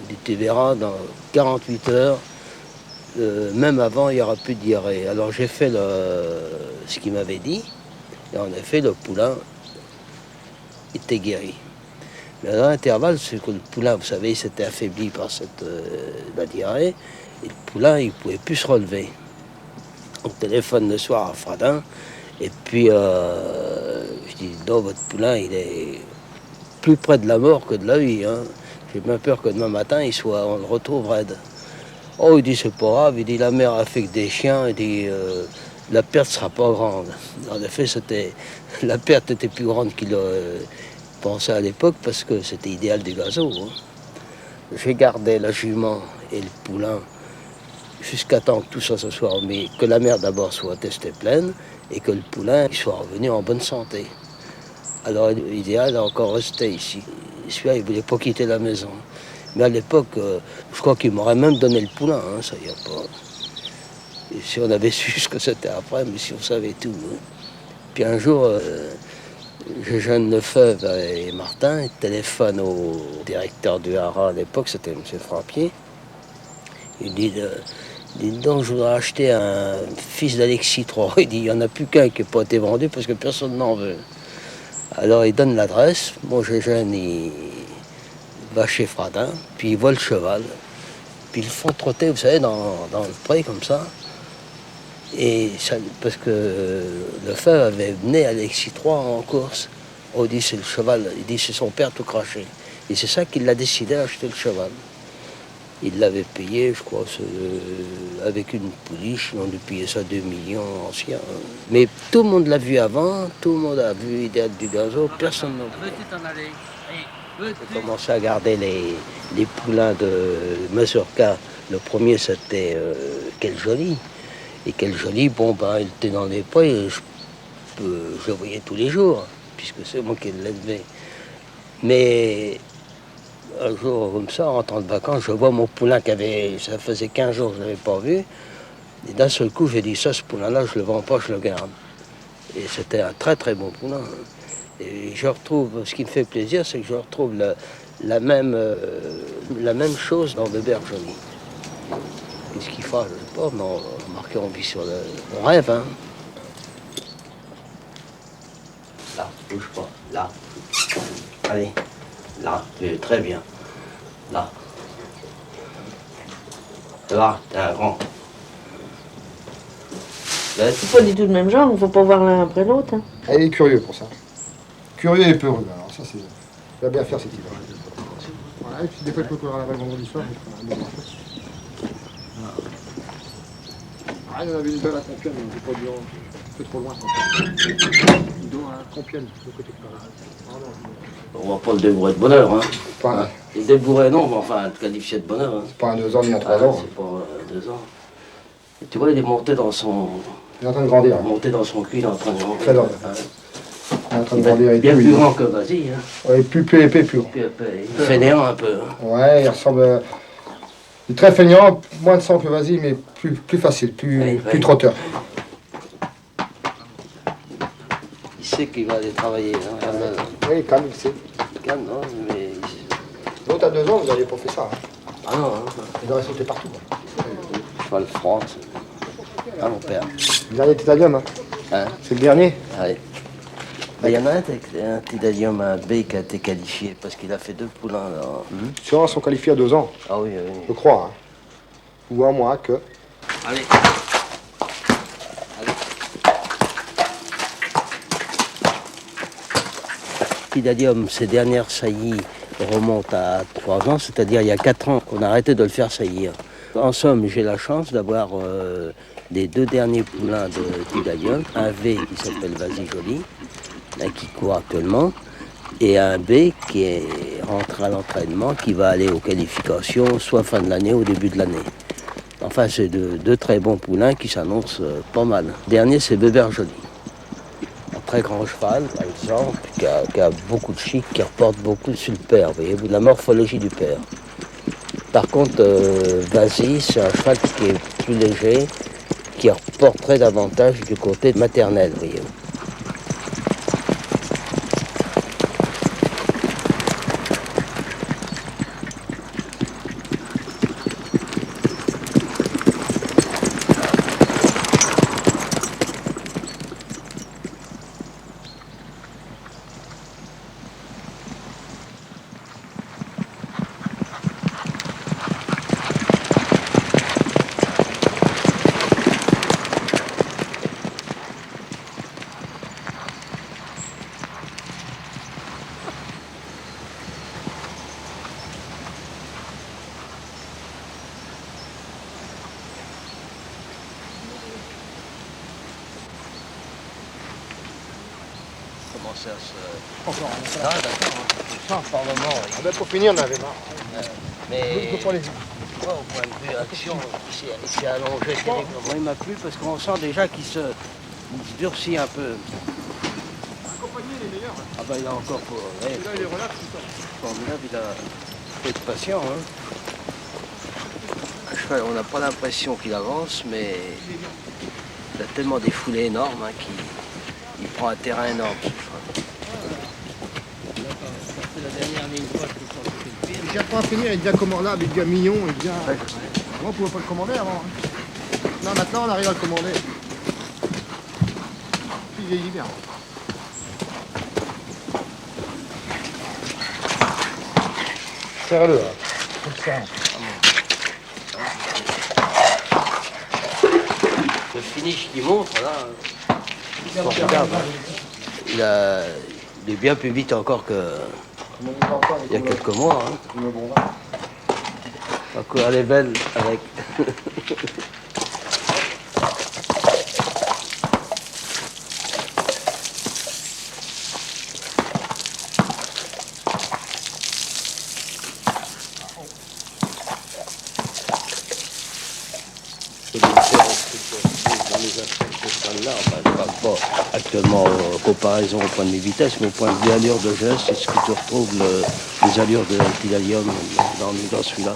Il dit, tu verras, dans 48 heures, même avant, il n'y aura plus de diarrhée. Alors j'ai fait ce qu'il m'avait dit, et en effet, le poulain était guéri. Mais dans l'intervalle, c'est que le poulain, vous savez, il s'était affaibli par la diarrhée, et le poulain, il ne pouvait plus se relever. On téléphone le soir à Fradin, et puis je dis, non, votre poulain, il est plus près de la mort que de la vie. Hein. J'ai bien peur que demain matin, on le retrouve raide. Oh, il dit, c'est pas grave, il dit, la mère a fait que des chiens, il dit, la perte sera pas grande. En effet, la perte était plus grande qu'il pensait à l'époque, parce que c'était idéal des gazos. Hein. J'ai gardé la jument et le poulain jusqu'à temps que tout ça se soit remis, que la mère d'abord soit testée pleine, et que le poulain soit revenu en bonne santé. Alors, l'idéal a encore resté ici. Celui-là, il ne voulait pas quitter la maison. Mais à l'époque, je crois qu'il m'aurait même donné le poulain, hein, ça y a pas. Et si on avait su ce que c'était après, mais si on savait tout. Hein. Puis un jour, je jeune Lefebvre et Martin, ils téléphonent au directeur du Haras à l'époque, c'était M. Frappier. Il dit, Dis donc, je voudrais acheter un fils d'Alexis III. Il dit, il n'y en a plus qu'un qui n'a pas été vendu parce que personne n'en veut. Alors il donne l'adresse. Mon jeune, il va chez Fradin, puis il voit le cheval. Puis ils le font trotter, vous savez, dans le pré comme ça. Et ça, parce que le frère avait mené Alexis III en course. On dit c'est le cheval, il dit c'est son père tout craché. Et c'est ça qu'il a décidé d'acheter le cheval. Il l'avait payé, je crois, avec une pouliche, on lui payait ça 2 millions anciens. Mais tout le monde l'a vu avant, tout le monde a vu Idéal du Gazo, personne n'a vu. Veux-tu t'en aller? J'ai commencé à garder les poulains de Mazurka. Le premier, c'était Quel Joli. Et Quel Joli, bon, ben, il était dans les prés, et je le voyais tous les jours, puisque c'est moi qui l'élevais. Mais un jour, comme ça, en rentrant de vacances, je vois mon poulain ça faisait 15 jours que je ne l'avais pas vu. Et d'un seul coup, j'ai dit, ça, ce poulain-là, je ne le vends pas, je le garde. Et c'était un très très bon poulain. Et je retrouve, ce qui me fait plaisir, c'est que je retrouve la même chose dans Bébert Joli. Qu'est-ce qu'il fera, je ne sais pas, mais on vit sur on rêve, hein. Là, bouge pas, là. Allez, là, très bien. Là. Là, t'es un grand. C'est pas du tout le même genre, il ne faut pas voir l'un après l'autre. Hein. Elle est curieux pour ça. Curieux et peureux, alors ça c'est... Il va bien faire cette idée. Voilà, et puis des fois il peut courir à la vague vendredi soir. Ah, il y en avait une belle à Compiègne, mais c'est pas dur, un peu trop loin. Une dos à Compiègne, de côté de Paris. On va pas le débourrer de bonheur, hein. Pas, Il débourrait non, mais enfin, le qualifié de bonheur. Hein. c'est pas un 2 ans ni un 3 ans. C'est pas 2 ans. Et tu vois, il est monté dans son... Il est en train de grandir. Monté dans son cul, il est en train de grandir. Très drôle. Hein. Il est en train de Il va grandir être et bien tout. plus grand que Vas-y. Hein. Ouais, plus épais, plus grand. Puis après, il est fainéant un peu. Hein. Ouais, il ressemble... Il est très feignant, moins de sang que vas-y, mais plus facile, plus trotteur. Il sait qu'il va aller travailler. Hein. Oui, calme, il sait. Calme, non, mais... L'autre à 2 ans, vous n'auriez pas fait ça. Hein. Ah non, hein. Il aurait sauté partout. Hein. Cheval franc, ah mon père. Le dernier titanium, hein. Hein? C'est le dernier. Ouais. Il y en a un Tidalium, un B qui a été qualifié parce qu'il a fait 2 poulains là. Sûrement sont qualifiés à 2 ans, Ah oui, oui. je crois. Hein. Ou un mois que. Allez. Tidalium, ses dernières saillies remontent à 3 ans, c'est-à-dire il y a 4 ans qu'on a arrêté de le faire saillir. En somme, j'ai la chance d'avoir les 2 derniers poulains de Tidalium, un V qui s'appelle Vas-y Joli, là, qui court actuellement, et un B qui est rentré à l'entraînement, qui va aller aux qualifications, soit fin de l'année ou début de l'année. Enfin, c'est 2 très bons poulains qui s'annoncent pas mal. Le dernier, c'est Bébert Joli. Un très grand cheval, par exemple, qui a beaucoup de chic, qui reporte beaucoup sur le père, voyez-vous, la morphologie du père. Par contre, Vas-y, c'est un cheval qui est plus léger, qui reporterait davantage du côté maternel, voyez-vous. Commencer à se... Encore un. Ah, d'accord. Sans par moment. Ah ben pour finir, on avait marre. Mais Il faut pas les... au point de vue action, il s'est allongé terriblement. Il m'a plu parce qu'on sent déjà qu'il se durcit un peu. Accompagner les meilleurs. Ah bah il a encore pour... Ouais, Là, il est relax, tout ça. formidable, il a faut être patient. Hein. Un cheval, on n'a pas l'impression qu'il avance, mais il a tellement des foulées énormes hein, qu'il prend un terrain énorme ce cheval. C'est la dernière ligne droite qui sort le pied. Il vient pas à finir, il devient commandable, il devient mignon, il devient... Moi, on pouvait pas le commander avant. Hein. Non, maintenant on arrive à le commander. Il vieillit bien. Serre-le, là. Comme ça. Le finish qu'il montre, là, formidable. Il est bien plus vite encore qu'il y a quelques mois. Hein. La couleur, elle est belle avec. Actuellement, en comparaison au point de vue vitesse, mais au point de vue allure de geste, c'est ce que tu retrouves les allures de l'Altidalium dans celui-là.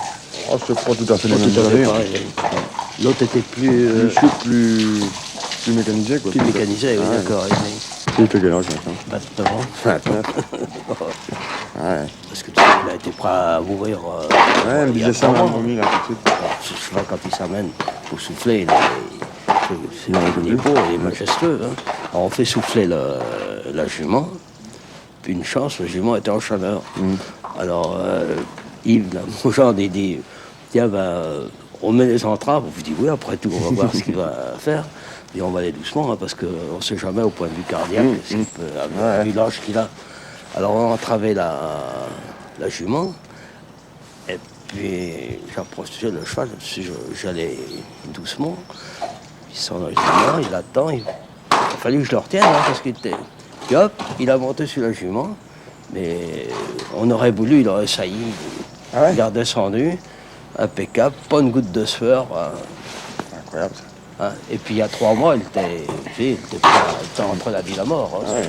Oh, c'est pas tout à fait les Pas mêmes tout à fait allures. pareil. L'autre était plus Plus souple, plus mécanisé, quoi. plus mécanisé, oui, Ouais. d'accord. Il fait quel âge maintenant? 29 ans. 29. Ouais. Parce que tu sais, il a été prêt à mourir. Ouais, elle me il y a disait ça, 3 ma mois. mamie, là, tout de suite. Ce cheval, quand il s'amène, il faut souffler. Il est beau, il est majestueux. Hein. Alors, on fait souffler la jument. Puis une chance, le jument était en chaleur. Alors, Yves, là, mon genre, il dit, tiens, ben, on met les entraves. On vous dit, oui, après tout, on va voir ce qu'il va faire. Et on va aller doucement, hein, parce qu'on ne sait jamais au point de vue cardiaque, ce qu'il peut, vu l'âge qu'il a. Alors, on a entravé la jument. Et puis, j'approchais le cheval, j'allais doucement. Il sent le jument, il attend. Il a fallu que je le retienne, hein, parce qu'il était... Puis hop, il a monté sur la jument. Mais on aurait voulu, il aurait sailli. Il a redescendu, impeccable, pas une goutte de sueur. Incroyable, ça. Hein. Et puis il y a 3 mois, il était entre la vie et la mort. Hein.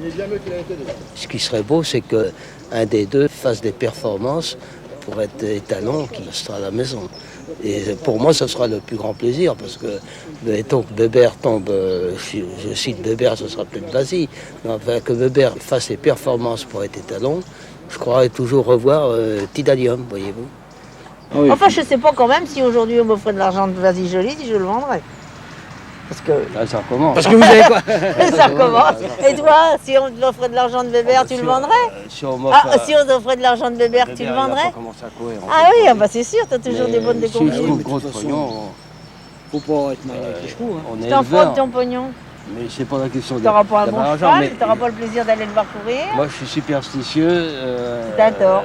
Il est bien mieux qu'il a été déjà. Ce qui serait beau, c'est qu'un des deux fasse des performances pour être étalon qui restera à la maison. Et pour moi, ce sera le plus grand plaisir, parce que, mettons que Bébert tombe, je cite Bébert, ce sera peut-être Basile, mais enfin, que Bébert fasse des performances pour être étalon, je croirais toujours revoir Tidalium, voyez-vous. Oui. Enfin, je sais pas quand même si aujourd'hui on m'offrait de l'argent de Vas-y Jolie, si je le vendrais. Parce que Là, ça recommence. Parce que vous avez quoi? ça recommence. Et toi, si on t'offrait de l'argent de Bébert, tu le vendrais? Si on m'offre, Ah, si on t'offrait de l'argent de Bébert, tu le Bébert, il a vendrais? pas commencé à courir, en Ah fait. oui, ah bah c'est sûr, t'as toujours Mais des bonnes si je déconvenues. trouve de gros toute façon, pognon, Faut pas être mal avec les chevaux. Hein. on est T'en éleveur. frottes ton pognon. Mais c'est pas la question T'auras pas un bon d'avoir cheval, mais t'auras pas le plaisir d'aller le voir courir. moi je suis superstitieux. T'as tort.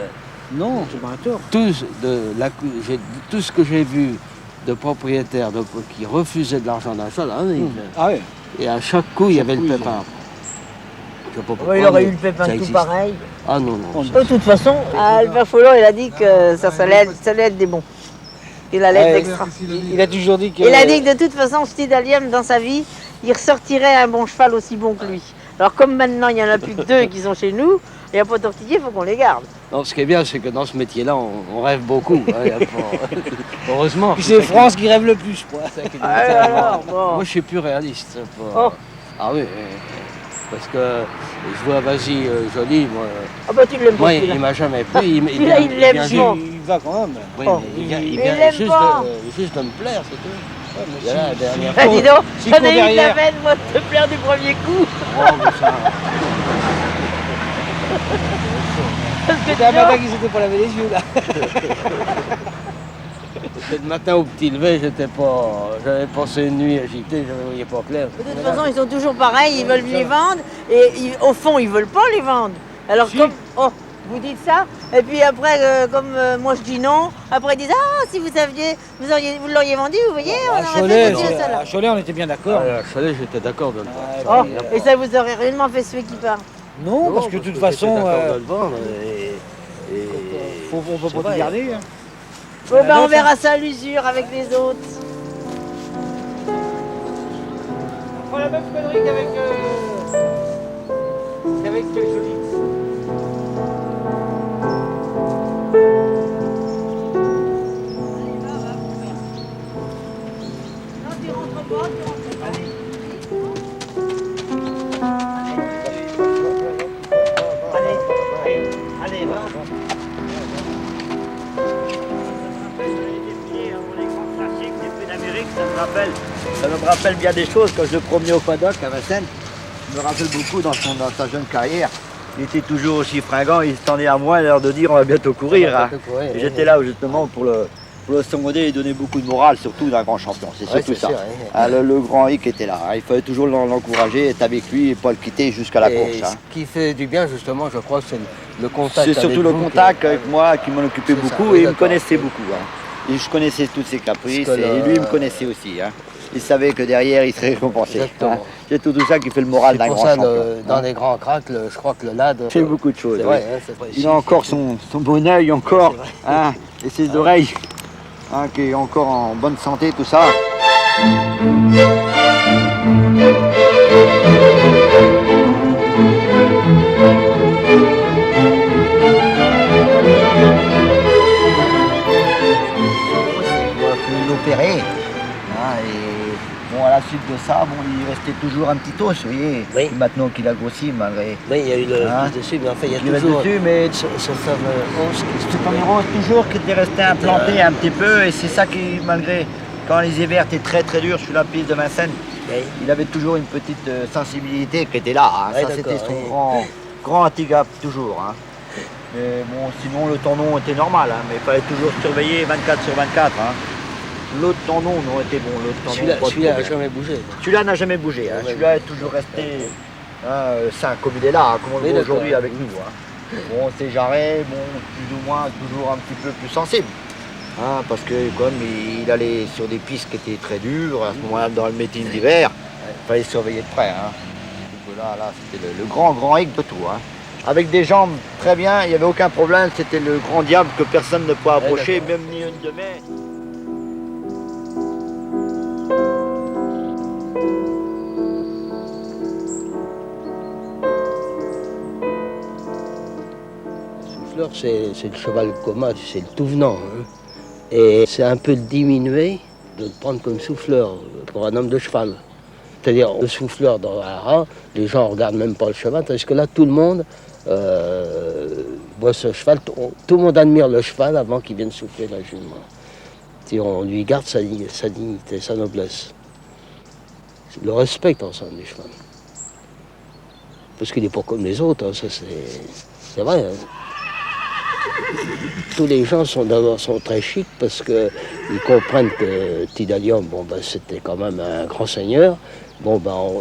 Non, c'est pas un tort. Tout ce que j'ai vu de propriétaires qui refusaient de l'argent d'un cheval, hein, Ah ouais. et à chaque coup il y avait le coup, ils- pépin. Je sais pas pourquoi, Ouais, il aurait mais eu le pépin ça tout existe. pareil. Ah non, non. De toute façon, Albert Follon, il a dit que ça allait être des bons. Il allait être Ouais, extra. Il a toujours dit que. Il a dit que de toute façon, Stidalium, dans sa vie, il ressortirait un bon cheval aussi bon que lui. Alors comme maintenant, il n'y en a plus que 2 qui sont chez nous, il n'y a pas tortillé, il faut qu'on les garde. Non, ce qui est bien, c'est que dans ce métier-là, on rêve beaucoup. Hein, y a pas- Heureusement. Puis c'est France qui rêve le plus, quoi. Alors, bon. Moi, je suis plus réaliste. c'est Oh. pas- Ah oui, parce que je vois Vas-y Jolie, moi, Ah bah tu l'aimes pas, il celui-là. m'a jamais plu. Celui-là, il l'aime vient pas. juste- Il va quand même. Oui, Oh. mais il Mais il vient l'aime juste, pas. juste de me plaire, c'est tout. Ouais, mais Il y a la dernière Ah, fois. dis donc, S'il j'en court ai eu de la derrière. peine, moi, de te plaire du premier coup. Oh, mais ça- Parce que C'était un matin qui s'était pas lavé les yeux, là. C'était le matin au petit lever, j'avais passé une nuit agitée, je ne voyais pas clair. de toute façon, ils sont toujours pareils, ils veulent les vendre, et au fond, ils veulent pas les vendre. Alors Si. comme, oh, vous dites ça, et puis après, comme moi je dis non, après ils disent, ah, si vous saviez, vous l'auriez vendu, vous voyez, on À aurait fait Cholet, ce ça là. à Cholet, on était bien d'accord. À Cholet, j'étais d'accord de le Ah, vendre. Oh, et ça vous aurait réellement fait suer qui part. Non, parce que de toute façon, j'étais d'accord de le vendre. Et on peut c'est pas vrai. tout garder. Hein. Ouais, la ben, on note, verra ça à l'usure avec les autres. On fera la même connerie qu'avec Jolie. Non, tu rentres pas, tu rentres pas. Allez, va. Les grands classiques, les prix d'Amérique, ça me ça me rappelle bien des choses quand je le promenais au paddock à Vincennes. Je me rappelle beaucoup dans sa jeune carrière. Il était toujours aussi fringant, il se tendait à moi à l'heure de dire on va bientôt courir. Hein. Et j'étais là justement pour le seconder et donner beaucoup de morale, surtout d'un grand champion. C'est surtout ça. Sûr, ah, le grand Hic était là. Hein. Il fallait toujours l'encourager, être avec lui et pas le quitter jusqu'à la course. Hein. Ce qui fait du bien justement, je crois, c'est le contact. C'est surtout le contact avec moi qui m'en occupait beaucoup et il me connaissait beaucoup. Hein. Et je connaissais tous ses caprices et lui il me connaissait aussi. Hein. Il savait que derrière il serait récompensé. Hein. C'est tout ça qui fait le moral d'un grand champion. Dans les grands cracks, je crois que le LAD fait beaucoup de choses. C'est vrai, hein, c'est vrai. Il a encore son bon œil encore hein, et ses oreilles hein, qui est encore en bonne santé, tout ça. L'opérer. Hein, et bon, à la suite de ça, bon, il restait toujours un petit os, vous voyez. Oui. Maintenant qu'il a grossi, malgré. Oui, il y a eu le dessus, mais en fait, il y a toujours dessus, mais ce fameux os ce fameux os toujours qui était resté implanté un petit peu, et c'est ça qui, malgré quand les hivers étaient très très durs sur la piste de Vincennes, il avait toujours une petite sensibilité qui était là. Hein. Oui, ça, c'était son grand handicap, toujours. Hein. Mais bon, sinon le tendon était normal, hein, mais il fallait toujours surveiller 24 sur 24. Hein. L'autre tendon aurait été bon. Celui-là n'a jamais bougé. Celui-là n'a jamais bougé. Hein. Celui-là est toujours resté sain, comme il est là, comme on le voit aujourd'hui avec nous. Hein. Bon, ses jarrets, bon, plus ou moins toujours un petit peu plus sensible. Hein, parce que comme il allait sur des pistes qui étaient très dures, à ce moment-là, dans le meeting d'hiver, il fallait surveiller de près. Hein. Donc là, c'était le grand hic de tout. Hein. Avec des jambes très bien, il n'y avait aucun problème, c'était le grand diable que personne ne pouvait approcher, même ni une de mai. C'est le cheval coma, c'est le tout venant. Hein. Et c'est un peu diminué de le prendre comme souffleur pour un homme de cheval. C'est-à-dire, le souffleur dans la haras, les gens ne regardent même pas le cheval, parce que là, tout le monde voit ce cheval, tout le monde admire le cheval avant qu'il vienne souffler la jument. On lui garde sa dignité, sa noblesse. Le respect ensemble du cheval. Parce qu'il n'est pas comme les autres, hein, ça c'est vrai. Hein. Tous les gens sont très chics parce qu'ils comprennent que Tidalium, c'était quand même un grand seigneur.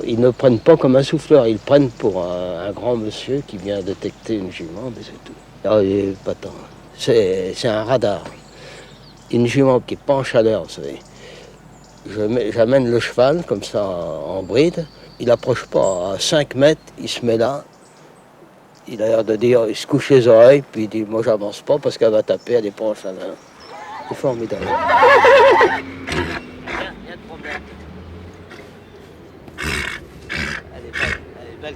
Ils ne prennent pas comme un souffleur, ils prennent pour un grand monsieur qui vient détecter une jument, mais c'est tout. Ah, il est pas tant. C'est un radar. Une jument qui est pas en chaleur, vous savez. J'amène le cheval comme ça en bride, il n'approche pas à 5 mètres, il se met là. Il a l'air de dire, il se couche les oreilles, puis il dit, moi j'avance pas parce qu'elle va taper, elle n'est pas en chaleur. C'est formidable. Il y a de problème. Elle est belle, elle est belle.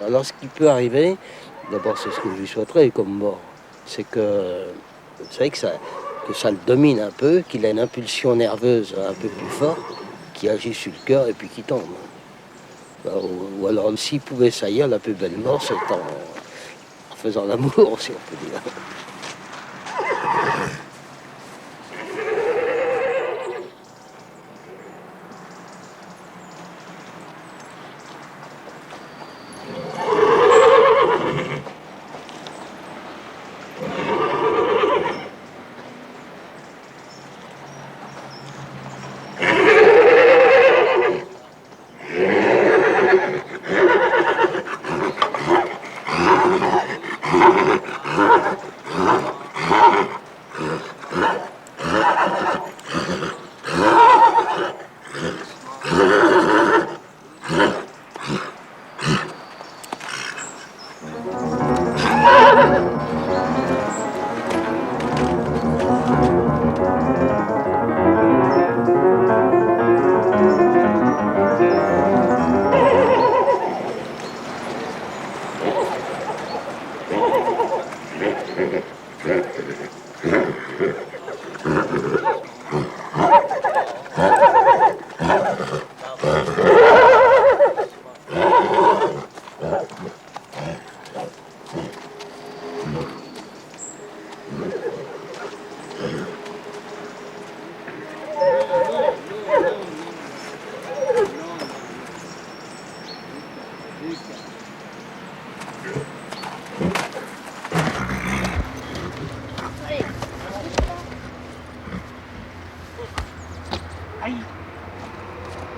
Alors ce qui peut arriver, d'abord c'est ce que je lui souhaiterais comme mort, c'est que, vous savez que ça le domine un peu, qu'il a une impulsion nerveuse un peu plus forte, qui agit sur le cœur et puis qui tombe. Ou alors s'il pouvait saillir, la plus belle mort, c'est en faisant l'amour, si on peut dire.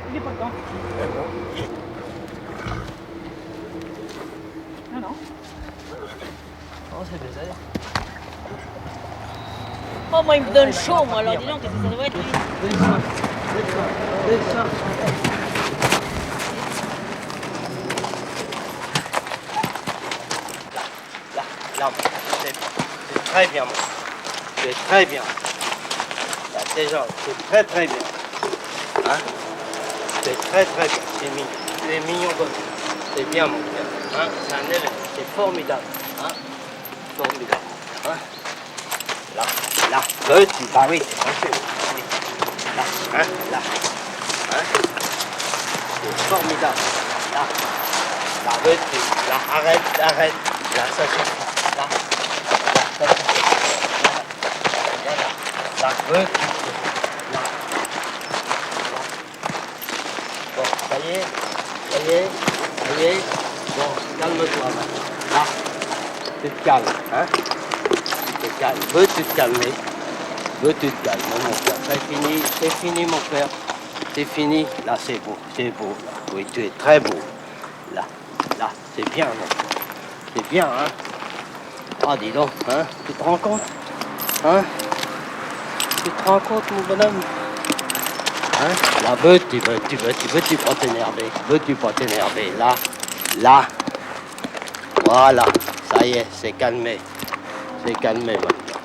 Il est pas dedans. Non, non. Oh, c'est baisé. Oh, moi, il me donne chaud, moi, alors dis donc, qu'est-ce que ça doit être, lui? Là, c'est très bien, moi. C'est très bien. Là, déjà, c'est très très bien. Hein? C'est très très bien. C'est mignon. C'est mignon comme ça. C'est bien, mon frère. Hein? C'est un élève. C'est formidable. Hein? Formidable. Hein? Là, petit. Bah oui, c'est tranquille. Oui. Là, hein? Là. Hein? C'est formidable. Là, petit. Là, arrête. Là, ça suffit. Là, ça suffit. Voilà. Là, petit. Là. Bon, ça y est. Bon, calme-toi maintenant. Là, tu te calmes, hein? Tu te calmes. Veux-tu te calmer? Veux-tu te calmer, mon frère? C'est fini, mon frère. C'est fini. Là, c'est beau. Oui, tu es très beau. Là, c'est bien, mon frère. C'est bien, hein? Ah, dis donc, hein? Tu te rends compte? Hein? Tu te rends compte, mon bonhomme? Hein? Là, veux-tu pas t'énerver? Veux-tu pas t'énerver? Là. Voilà. Ça y est, c'est calmé. C'est calmé maintenant.